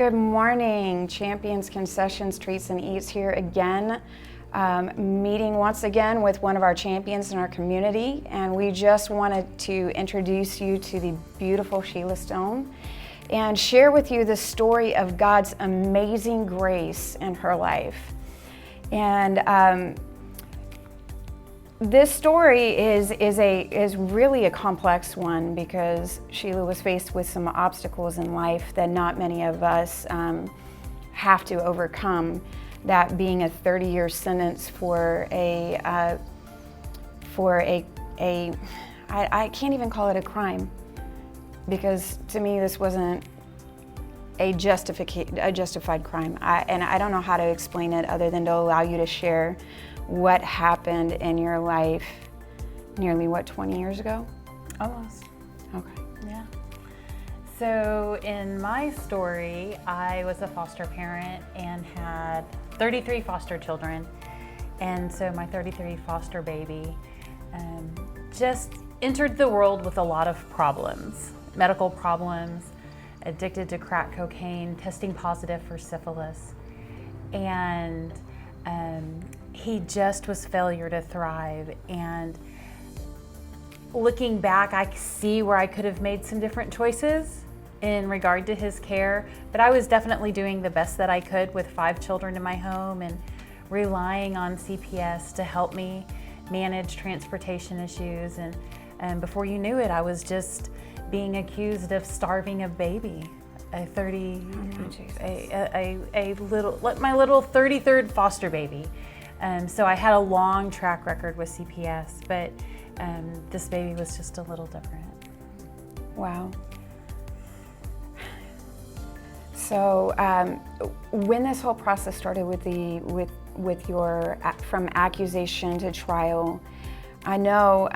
Good morning, Champions Concessions, Treats and Eats here again, meeting once again with one of our champions in our community, and we just wanted to introduce you to the beautiful Cheilla Stone and share with you the story of God's amazing grace in her life. And this story is really a complex one because Cheilla was faced with some obstacles in life that not many of us have to overcome. That being a 30-year sentence for I can't even call it a crime, because to me this wasn't a justified crime. And I don't know how to explain it other than to allow you to share what happened in your life nearly, 20 years ago? Almost. Okay. Yeah. So in my story, I was a foster parent and had 33 foster children. And so my 33 foster baby just entered the world with a lot of problems, medical problems, addicted to crack cocaine, testing positive for syphilis. And he just was failure to thrive. And looking back, I see where I could have made some different choices in regard to his care, but I was definitely doing the best that I could with 5 children in my home and relying on CPS to help me manage transportation issues. And before you knew it, I was just being accused of starving a baby. My little 33rd foster baby. So I had a long track record with CPS, but this baby was just a little different. Wow. So when this whole process started with your from accusation to trial, I know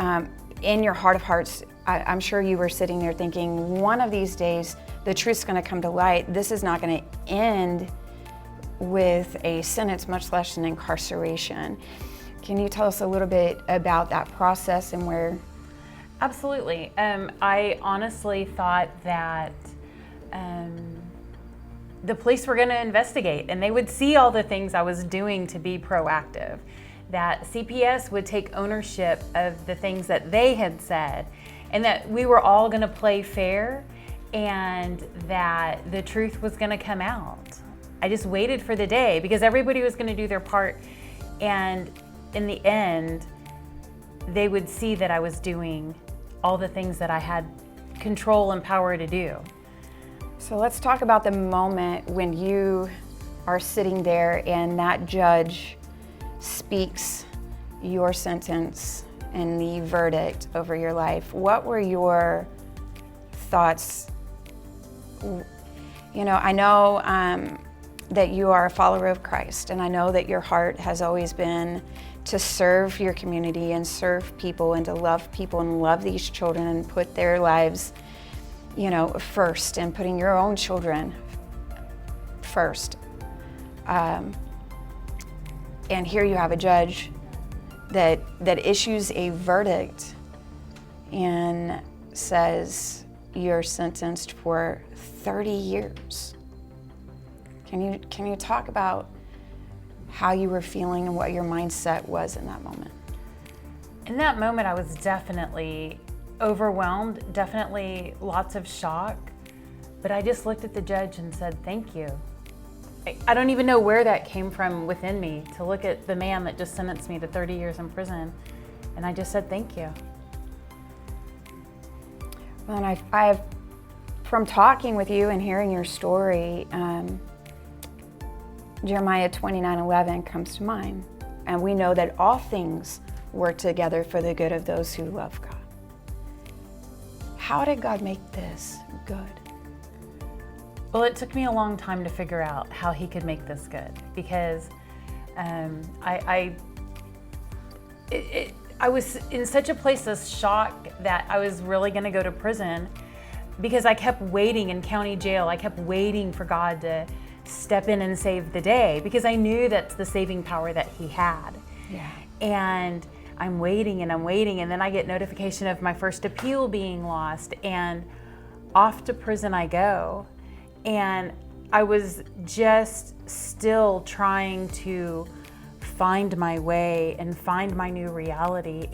in your heart of hearts, I'm sure you were sitting there thinking, one of these days the truth's going to come to light. This is not going to end with a sentence, much less an incarceration. Can you tell us a little bit about that process and where? Absolutely. I honestly thought that the police were going to investigate and they would see all the things I was doing to be proactive, that CPS would take ownership of the things that they had said, and that we were all going to play fair and that the truth was going to come out. I just waited for the day because everybody was going to do their part, and in the end they would see that I was doing all the things that I had control and power to do. So let's talk about the moment when you are sitting there and that judge speaks your sentence and the verdict over your life. What were your thoughts? You know, I know that you are a follower of Christ, and I know that your heart has always been to serve your community and serve people and to love people and love these children and put their lives, you know, first, and putting your own children first. And here you have a judge that issues a verdict and says you're sentenced for 30 years. Can you talk about how you were feeling and what your mindset was in that moment? In that moment, I was definitely overwhelmed, definitely lots of shock, but I just looked at the judge and said, thank you. I don't even know where that came from within me to look at the man that just sentenced me to 30 years in prison, and I just said, thank you. Well, and I've from talking with you and hearing your story, Jeremiah 29:11 comes to mind, and we know that all things work together for the good of those who love God. How did God make this good? Well, it took me a long time to figure out how he could make this good, because I was in such a place of shock that I was really going to go to prison, because I kept waiting in county jail. I kept waiting for God to step in and save the day, because I knew that's the saving power that he had. Yeah. And I'm waiting and I'm waiting, and then I get notification of my first appeal being lost, and off to prison I go. And I was just still trying to find my way and find my new reality.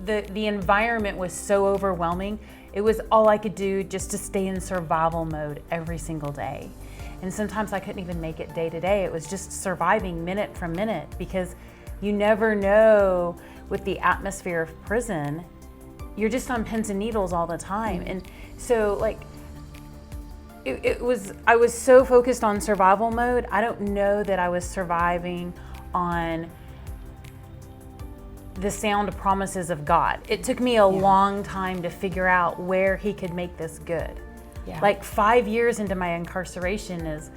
The environment was so overwhelming. It was all I could do just to stay in survival mode every single day. And sometimes I couldn't even make it day to day. It was just surviving minute from minute, because you never know with the atmosphere of prison, you're just on pins and needles all the time. And so like, I was so focused on survival mode. I don't know that I was surviving on the sound promises of God. It took me a long time to figure out where he could make this good. Yeah. Like 5 years into my incarceration is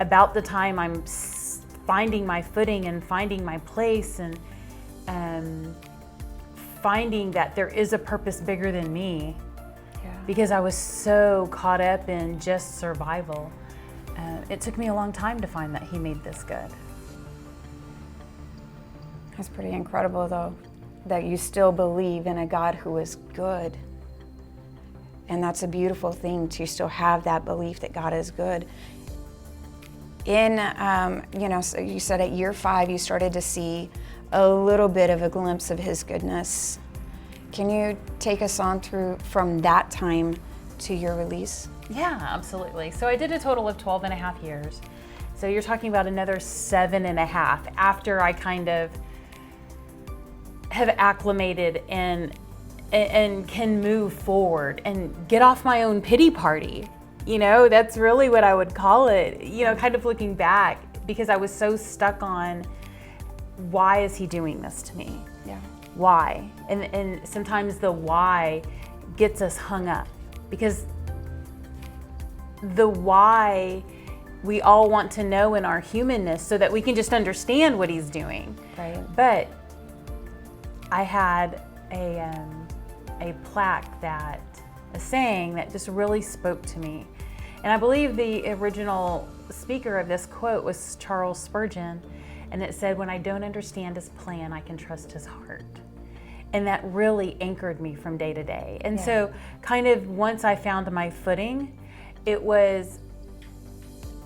about the time I'm finding my footing and finding my place and finding that there is a purpose bigger than me. Because I was so caught up in just survival. It took me a long time to find that he made this good. That's pretty incredible, though, that you still believe in a God who is good. And that's a beautiful thing, to still have that belief that God is good. So you said at year 5, you started to see a little bit of a glimpse of his goodness. Can you take us on through from that time to your release? Yeah, absolutely. So I did a total of 12 and a half years. So you're talking about another 7 and a half after I kind of have acclimated and can move forward and get off my own pity party. You know, that's really what I would call it, kind of looking back, because I was so stuck on, why is he doing this to me? Yeah. Why? And sometimes the why gets us hung up, because the why we all want to know in our humanness so that we can just understand what he's doing. Right. But I had a plaque a saying that just really spoke to me. And I believe the original speaker of this quote was Charles Spurgeon. And it said, "When I don't understand his plan, I can trust his heart." And that really anchored me from day to day. And so kind of once I found my footing, it was,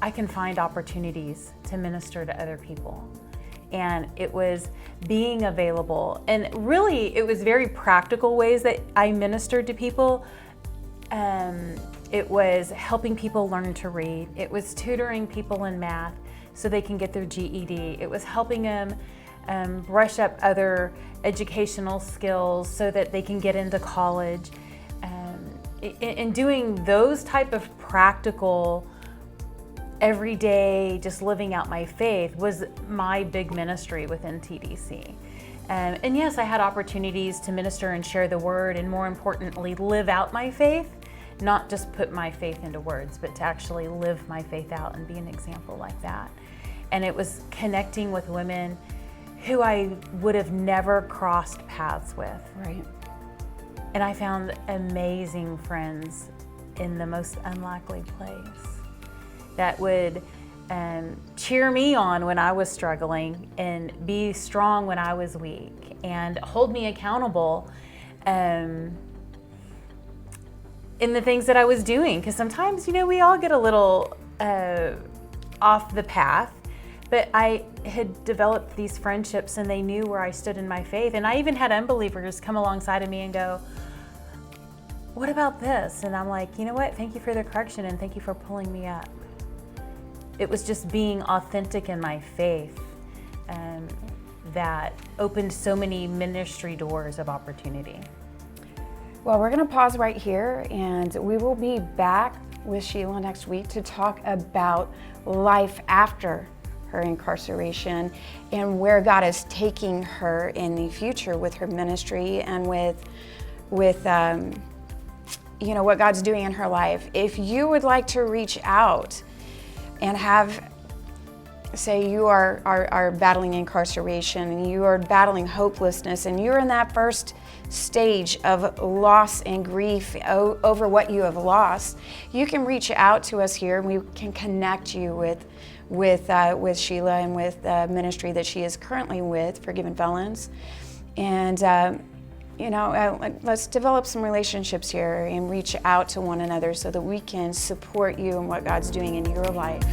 I can find opportunities to minister to other people. And it was being available. And really, it was very practical ways that I ministered to people. It was helping people learn to read. It was tutoring people in math so they can get their GED. It was helping them brush up other educational skills so that they can get into college. In doing those type of practical, everyday, just living out my faith was my big ministry within TDC. And yes, I had opportunities to minister and share the word, and more importantly, live out my faith. Not just put my faith into words, but to actually live my faith out and be an example like that. And it was connecting with women who I would have never crossed paths with. Right. And I found amazing friends in the most unlikely place that would cheer me on when I was struggling and be strong when I was weak and hold me accountable in the things that I was doing. Because sometimes, we all get a little off the path. But I had developed these friendships, and they knew where I stood in my faith. And I even had unbelievers come alongside of me and go, "What about this?" And I'm like, "You know what? Thank you for the correction, and thank you for pulling me up." It was just being authentic in my faith that opened so many ministry doors of opportunity. Well, we're going to pause right here, and we will be back with Cheilla next week to talk about life after her incarceration and where God is taking her in the future with her ministry and with what God's doing in her life. If you would like to reach out and say you are battling incarceration and you are battling hopelessness and you're in that first stage of loss and grief over what you have lost, you can reach out to us here and we can connect you with Cheilla and with the ministry that she is currently with, Forgiven Felons. And you know, let's develop some relationships here and reach out to one another so that we can support you and what God's doing in your life.